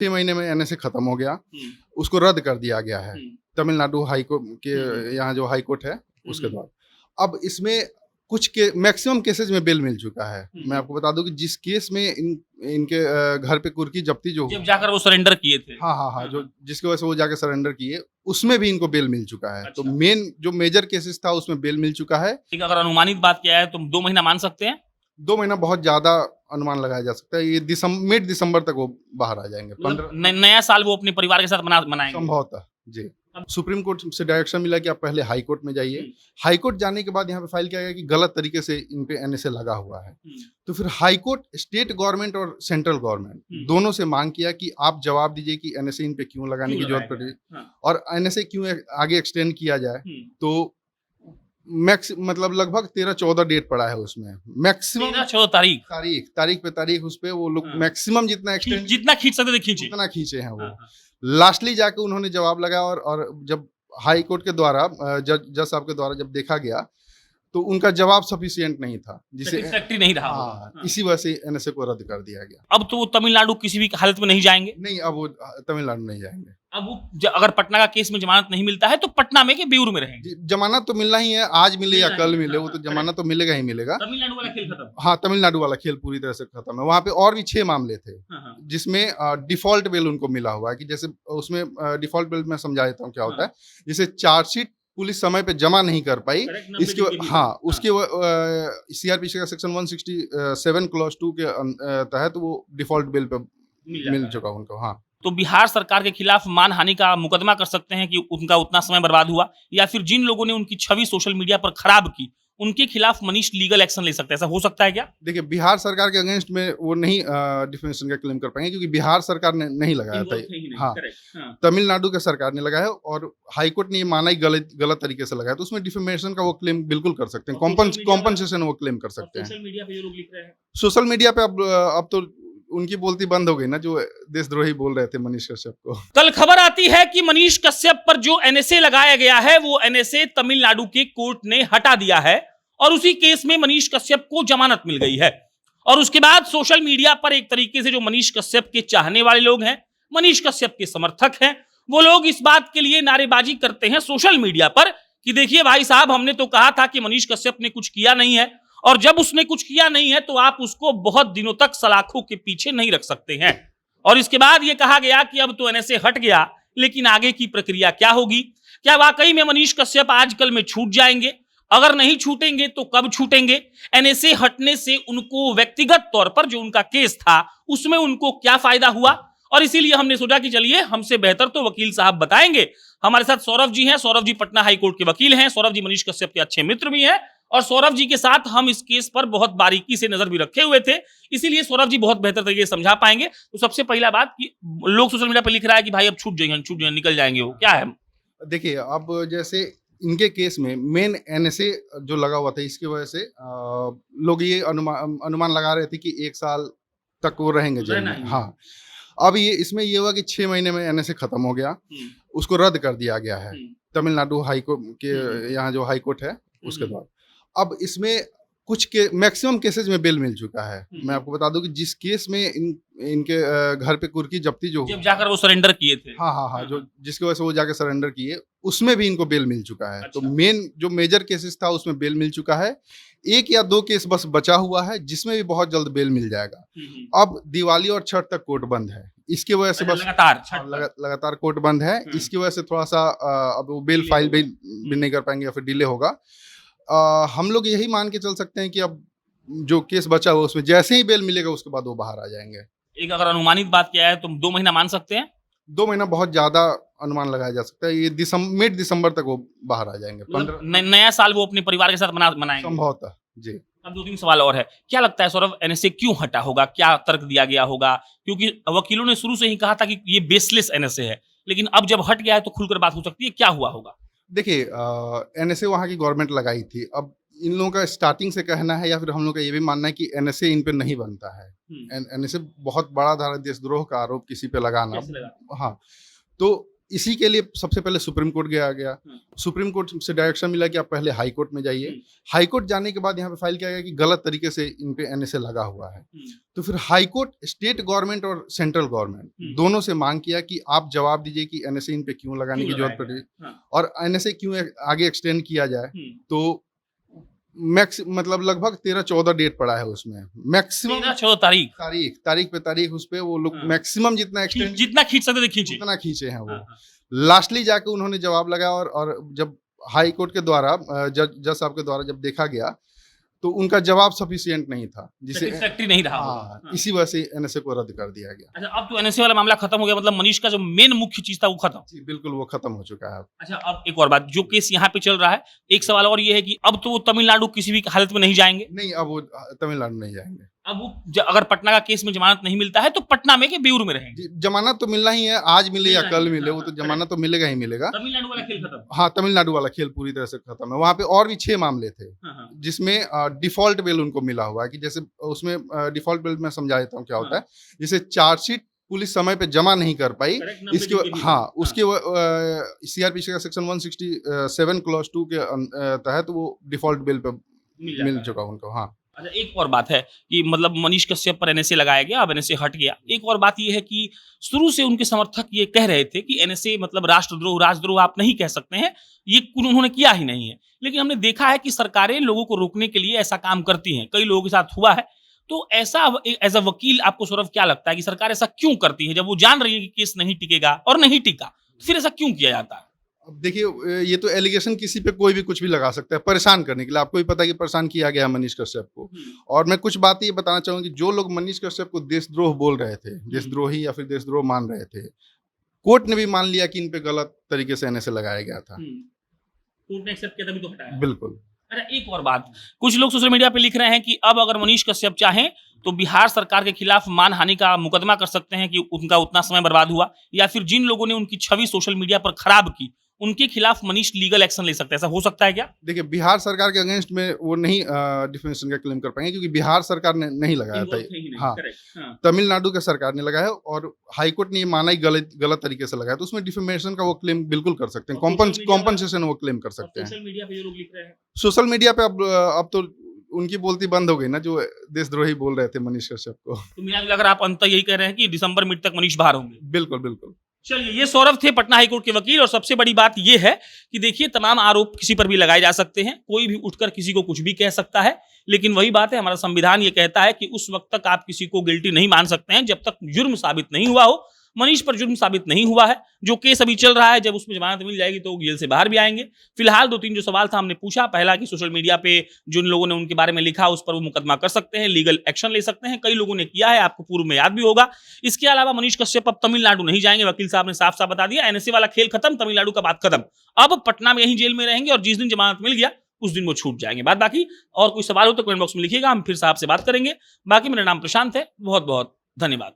6 महीने में एनएसए खत्म हो गया, हम्म, उसको रद्द कर दिया गया है। हम्म, तमिलनाडु हाई कोर्ट के हम्म, यहाँ जो हाई कोर्ट है उसके हम्म, द्वारा। अब इसमें कुछ के मैक्सिमम केसेस में बेल मिल चुका है। मैं हम्म। आपको बता दूं कि जिस केस में इनके घर पे कुर्की जब्ती जो जब हुआ, जाकर वो सरेंडर किए थे। हाँ हाँ हाँ, हाँ, जो हाँ। जिसकी वजह से वो जाके सरेंडर किए, उसमें भी इनको बेल मिल चुका है। तो अच्छा। मेन जो मेजर केसेस था उसमें बेल मिल चुका है। ठीक, अगर अनुमानित बात किया है तो 2 महीना मान सकते हैं। 2 महीना बहुत ज्यादा अनुमान लगाया जा सकता है। ये मिड दिसंबर तक वो बाहर आ जाएंगे। मतलब 15 नया साल वो अपने परिवार के साथ मनाएंगे। संभवतः जी। अब सुप्रीम कोर्ट से डायरेक्शन मिला कि आप पहले हाई कोर्ट में जाइए। हम्म, हाई कोर्ट जाने के बाद यहाँ पे फाइल किया गया कि गलत तरीके से इन पे एनएसए लगा हुआ है। हम्म, तो फिर हाई कोर्ट स्टेट गवर्नमेंट और सेंट्रल गवर्नमेंट हम्म। दोनों से मांग किया कि आप जवाब दीजिए कि एनएसए इन पे क्यों लगाने क्यों की लगाया जरूरत गया पड़ी है? हाँ। और एनएसए क्यों आगे एक्सटेंड किया जाए। हम्म। तो मैक्स मतलब लगभग 13-14 डेट पड़ा है उसमें। मैक्सिमम 13-14 तारीख। तारीख तारीख पे तारीख उस पे वो लोग हाँ। मैक्सिमम जितना एक्सटेंड जितना खींच सकते थे खींचे। उतना खींचे हैं हाँ, वो। हाँ। लास्टली जाके उन्होंने जवाब लगाया और जब हाई कोर्ट के द्वारा जज साहब के द्वारा जब देखा गया तो उनका जवाब सफिशिएंट नहीं था, जिसे सेटिस्फैक्टरी नहीं रहा वो। हाँ, हाँ। इसी वजह से एनएसए को रद्द कर दिया गया। अब तो वो तमिलनाडु किसी भी हालत में नहीं जाएंगे। नहीं, अब वो तमिलनाडु नहीं जाएंगे। अब वो अगर पटना का केस में जमानत नहीं मिलता है तो पटना में के बेऊर में रहेंगे। जमानत तो मिलना ही है, आज मिले या मिलना कल ही है, मिले, हाँ, वो तो हाँ, जमानत तो मिलेगा ही मिलेगा। तमिलनाडु वाला खेल खत्म। हाँ, तमिलनाडु वाला खेल पूरी तरह से खत्म है। वहाँ पे और भी 6 मामले थे हाँ, हाँ, जिसमें डिफॉल्ट बेल उनको मिला हुआ है कि जैसे उसमें डिफॉल्ट बेल मैं समझा देता हूँ क्या होता है। जैसे चार्जशीट पुलिस समय पे जमा नहीं कर पाई, करेक्ट, 90 इसके दिन के भीतर। हाँ हाँ। उसके सीआरपीसी का सेक्शन 167 क्लॉज 2 के तहत वो डिफॉल्ट बेल पे मिल जाता है। चुका उनको। हाँ, तो बिहार सरकार के खिलाफ मानहानि का मुकदमा कर सकते हैं कि उनका उतना समय बर्बाद हुआ, या फिर जिन लोगों ने उनकी छवि सोशल मीडिया पर खराब की उनके खिलाफ मनीष लीगल एक्शन ले सकते हैं। ऐसा हो सकता है क्या? देखिए बिहार सरकार के अगेंस्ट में वो नहीं डिफेमेशन का क्लेम कर पाएंगे क्योंकि बिहार सरकार ने नहीं लगाया था। Involved थे ही नहीं। हाँ, करेक्ट। हाँ। तमिलनाडु के सरकार ने लगाया और हाई कोर्ट ने ये माना ही गलत गलत तरीके से लगाया, तो उसमें डिफेमेशन का वो क्लेम बिल्कुल कर सकते हैं। और सोशल मीडिया पर कॉम्पनसेशन वो क्लेम कर सकते हैं। सोशल मीडिया पे जो लोग लिख रहे हैं, सोशल मीडिया पे अब तो उनकी बोलती बंद हो गई ना, जो देशद्रोही बोल रहे थे मनीष कश्यप को। कल खबर आती है कि मनीष कश्यप पर जो एनएसए लगाया गया है वो एनएसए तमिलनाडु के कोर्ट ने हटा दिया है और उसी केस में मनीष कश्यप को जमानत मिल गई है। और उसके बाद सोशल मीडिया पर एक तरीके से जो मनीष कश्यप के चाहने वाले लोग हैं, मनीष कश्यप के समर्थक हैं, वो लोग इस बात के लिए नारेबाजी करते हैं सोशल मीडिया पर कि देखिए भाई साहब, हमने तो कहा था कि मनीष कश्यप ने कुछ किया नहीं है, और जब उसने कुछ किया नहीं है तो आप उसको बहुत दिनों तक सलाखों के पीछे नहीं रख सकते हैं। और इसके बाद यह कहा गया कि अब तो एनएसए हट गया, लेकिन आगे की प्रक्रिया क्या होगी? क्या वाकई में मनीष कश्यप आजकल में छूट जाएंगे? अगर नहीं छूटेंगे तो कब छूटेंगे? एनएसए हटने से उनको व्यक्तिगत तौर पर जो उनका केस था उसमें उनको क्या फायदा हुआ? और इसीलिए हमने सोचा कि चलिए हमसे बेहतर तो वकील साहब बताएंगे। हमारे साथ सौरभ जी हैं। सौरभ जी पटना हाई कोर्ट के वकील हैं। सौरभ जी मनीष कश्यप के अच्छे मित्र भी हैं और सौरभ जी के साथ हम इस केस पर बहुत बारीकी से नजर भी रखे हुए थे, इसीलिए सौरभ जी बहुत बेहतर तरीके से समझा पाएंगे। तो सबसे पहला बात कि लोग सोशल मीडिया पर लिख रहा है कि भाई अब छूट जाएंगे निकल जाएंगे, वो क्या है? देखिए अब जैसे इनके केस में मेन एनएसए जो लगा हुआ था, इसकी वजह से लोग ये अनुमान लगा रहे थे कि 1 साल तक वो रहेंगे जेल में। हाँ, अब ये इसमें ये हुआ कि 6 महीने में एनएसए खत्म हो गया, उसको रद्द कर दिया गया है। तमिलनाडु हाई कोर्ट के यहाँ जो हाई कोर्ट है उसके द्वारा। अब इसमें कुछ के मैक्सिमम केसेस में बेल मिल चुका है। मैं आपको बता दूं कि जिस केस में इनके घर पे कुर्की जब्ती जो जब जाकर वो सरेंडर किए थे। हाँ हाँ हाँ, जो जिसकी वजह से वो जाके सरेंडर किए, उसमें भी इनको बेल मिल चुका है। तो अच्छा। मेन जो मेजर केसेस था उसमें बेल मिल चुका है। 1 या 2 केस बस बचा हुआ है जिसमें भी बहुत जल्द बेल मिल जाएगा। अब दिवाली और छठ तक कोर्ट बंद है, इसकी वजह से बस लगातार कोर्ट बंद है। इसकी वजह से थोड़ा सा अब वो बेल फाइल भी नहीं कर पाएंगे या फिर डिले होगा। हम लोग यही मान के चल सकते हैं कि अब जो केस बचा हुआ उसमें जैसे ही बेल मिलेगा उसके बाद वो बाहर आ जाएंगे। एक अगर अनुमानित बात किया है तो 2 महीना मान सकते हैं। 2 महीना बहुत ज्यादा अनुमान लगाया जा सकता है। ये मिड दिसंबर तक वो बाहर आ जाएंगे। 15 नया साल वो अपने परिवार के साथ मनाएंगे संभवतः जी। अब 2-3 सवाल और है। क्या लगता है सौरभ, एनएसए क्यों हटा होगा? क्या तर्क दिया गया होगा? क्योंकि वकीलों ने शुरू से ही कहा था कि ये बेसलेस एनएसए है, लेकिन अब जब हट गया है तो खुलकर बात हो सकती है। क्या हुआ होगा? देखिए एनएसए वहाँ की गवर्नमेंट लगाई थी। अब इन लोगों का स्टार्टिंग से कहना है या फिर हम लोग का ये भी मानना है कि एनएसए इन पे नहीं बनता है। एनएसए बहुत बड़ा धारा, देशद्रोह का आरोप किसी पे लगाना। हाँ, तो इसी के लिए सबसे पहले सुप्रीम कोर्ट गया। सुप्रीम कोर्ट से डायरेक्शन मिला कि आप पहले हाई कोर्ट में जाइए। हाई कोर्ट जाने के बाद यहाँ पे फाइल किया गया कि गलत तरीके से इन पे एनएसए लगा हुआ है। तो फिर हाई कोर्ट स्टेट गवर्नमेंट और सेंट्रल गवर्नमेंट दोनों से मांग किया कि आप जवाब दीजिए कि एनएसए इन पे क्यों लगाने की जरूरत पड़ी और एनएसए क्यों आगे एक्सटेंड किया जाए। तो मतलब लगभग 13-14 डेट पड़ा है उसमें, मैक्सिमम 13-14 तारीख पे उस पे वो लोग मैक्सिमम जितना एक्सटेंड जितना खींच सकते थे खींचे, उतना खींचे हैं वो। लास्टली जाके उन्होंने जवाब लगाया और जब हाई कोर्ट के द्वारा जज साहब के द्वारा जब देखा गया तो उनका जवाब सफिशिएंट नहीं था, जिसे सेटिस्फैक्टरी नहीं रहा। हाँ, इसी वजह से एनएसए को रद्द कर दिया गया। अच्छा, अब तो एनएसए वाला मामला खत्म हो गया, मतलब मनीष का जो मेन मुख्य चीज था वो खत्म। जी बिल्कुल, वो खत्म हो चुका है। अच्छा, अब एक और बात, जो केस यहाँ पे चल रहा है, एक सवाल और ये है कि अब तो वो तमिलनाडु किसी भी हालत में नहीं जाएंगे। नहीं, अब वो तमिलनाडु नहीं जाएंगे। अब वो अगर पटना का केस में जमानत नहीं मिलता है तो पटना में के बेऊर में रहेंगे। जमानत तो मिलना ही है, आज मिले या कल मिले, वो तो जमानत तो मिलेगा ही मिलेगा। तमिलनाडु वाला खेल खत्म। हाँ, तमिलनाडु वाला खेल पूरी तरह से खत्म है। वहाँ पे और भी 6 मामले थे जिसमें डिफॉल्ट बेल उनको मिला हुआ है कि जैसे उसमें डिफॉल्ट बेल में समझा देता हूँ क्या होता है। जैसे चार्जशीट पुलिस समय पे जमा नहीं कर पाई, इसके उसके सीआरपीसी का सेक्शन 167 क्लॉज 2 के तहत वो डिफॉल्ट बेल पे मिल चुका उनको। हाँ, अच्छा, एक और बात है कि मतलब मनीष कश्यप पर एनएसए लगाया गया, अब एनएसए हट गया। एक और बात ये है कि शुरू से उनके समर्थक ये कह रहे थे कि एनएसए मतलब राष्ट्रद्रोह आप नहीं कह सकते हैं, ये उन्होंने किया ही नहीं है। लेकिन हमने देखा है कि सरकारें लोगों को रोकने के लिए ऐसा काम करती हैं, कई लोगों के साथ हुआ है। तो ऐसा एज अ वकील आपको सौरभ क्या लगता है कि सरकार ऐसा क्यों करती है, जब वो जान रही है कि केस नहीं टिकेगा और नहीं टिका, फिर ऐसा क्यों किया जाता है? अब देखिए, ये तो एलिगेशन किसी पे कोई भी कुछ भी लगा सकता है परेशान करने के लिए। आपको भी पता है कि परेशान किया गया मनीष कश्यप को। और मैं कुछ बातें ये बताना चाहूंगा कि जो लोग मनीष कश्यप को देशद्रोह बोल रहे थे, देशद्रोही या फिर देशद्रोह मान रहे थे, कोर्ट ने भी मान लिया कि इन पे गलत तरीके से एनएसए लगाया गया था। कोर्ट ने एक्सेप्ट किया तभी तो हटाया। बिल्कुल। अरे एक और बात, कुछ लोग सोशल मीडिया पे लिख रहे हैं कि अब अगर मनीष कश्यप चाहें तो बिहार सरकार के खिलाफ मानहानि का मुकदमा कर सकते हैं कि उनका उतना समय बर्बाद हुआ, या फिर जिन लोगों ने उनकी छवि सोशल मीडिया पर खराब की उनके खिलाफ मनीष लीगल एक्शन ले सकते हैं। ऐसा हो सकता है क्या? देखिए, बिहार सरकार के अगेंस्ट में वो नहीं डिफेमेशन का क्लेम कर पाएंगे क्योंकि बिहार सरकार ने नहीं लगाया था। हाँ, तमिलनाडु के सरकार ने लगाया और हाईकोर्ट ने ये माना ही गलत तरीके से लगाया, तो उसमें डिफेमेशन का वो क्लेम बिल्कुल कर सकते हैं, कॉम्पनसेशन वो क्लेम कर सकते हैं। सोशल मीडिया पे जो लोग लिख रहे हैं, सोशल मीडिया पे अब तो उनकी बोलती बंद हो गई ना, जो देशद्रोही बोल रहे थे मनीष कश्यप को। तो मिला जुला कर आप अंत यही कह रहे हैं कि दिसंबर मिड तक मनीष बाहर होंगे? बिल्कुल बिल्कुल। चलिए, ये सौरभ थे पटना हाईकोर्ट के वकील। और सबसे बड़ी बात ये है कि देखिए, तमाम आरोप किसी पर भी लगाए जा सकते हैं, कोई भी उठकर किसी को कुछ भी कह सकता है, लेकिन वही बात है, हमारा संविधान ये कहता है कि उस वक्त तक आप किसी को गिल्टी नहीं मान सकते हैं जब तक जुर्म साबित नहीं हुआ हो। मनीष पर जुर्म साबित नहीं हुआ है, जो केस अभी चल रहा है, जब उसमें जमानत मिल जाएगी तो वो जेल से बाहर भी आएंगे। फिलहाल 2-3 जो सवाल था हमने पूछा, पहला कि सोशल मीडिया पे जिन लोगों ने उनके बारे में लिखा उस पर वो मुकदमा कर सकते हैं, लीगल एक्शन ले सकते हैं, कई लोगों ने किया है, आपको पूर्व में याद भी होगा। इसके अलावा मनीष कश्यप अब तमिलनाडु नहीं जाएंगे, वकील साहब ने साफ साफ बता दिया। एनएसए वाला खेल खत्म, तमिलनाडु का बात खत्म, अब पटना में यहीं जेल में रहेंगे और जिस दिन जमानत मिल गया उस दिन वो छूट जाएंगे। बात बाकी और कोई सवाल हो तो कमेंट बॉक्स में लिखिएगा, हम फिर से आपसे बात करेंगे। बाकी मेरा नाम प्रशांत है, बहुत बहुत धन्यवाद।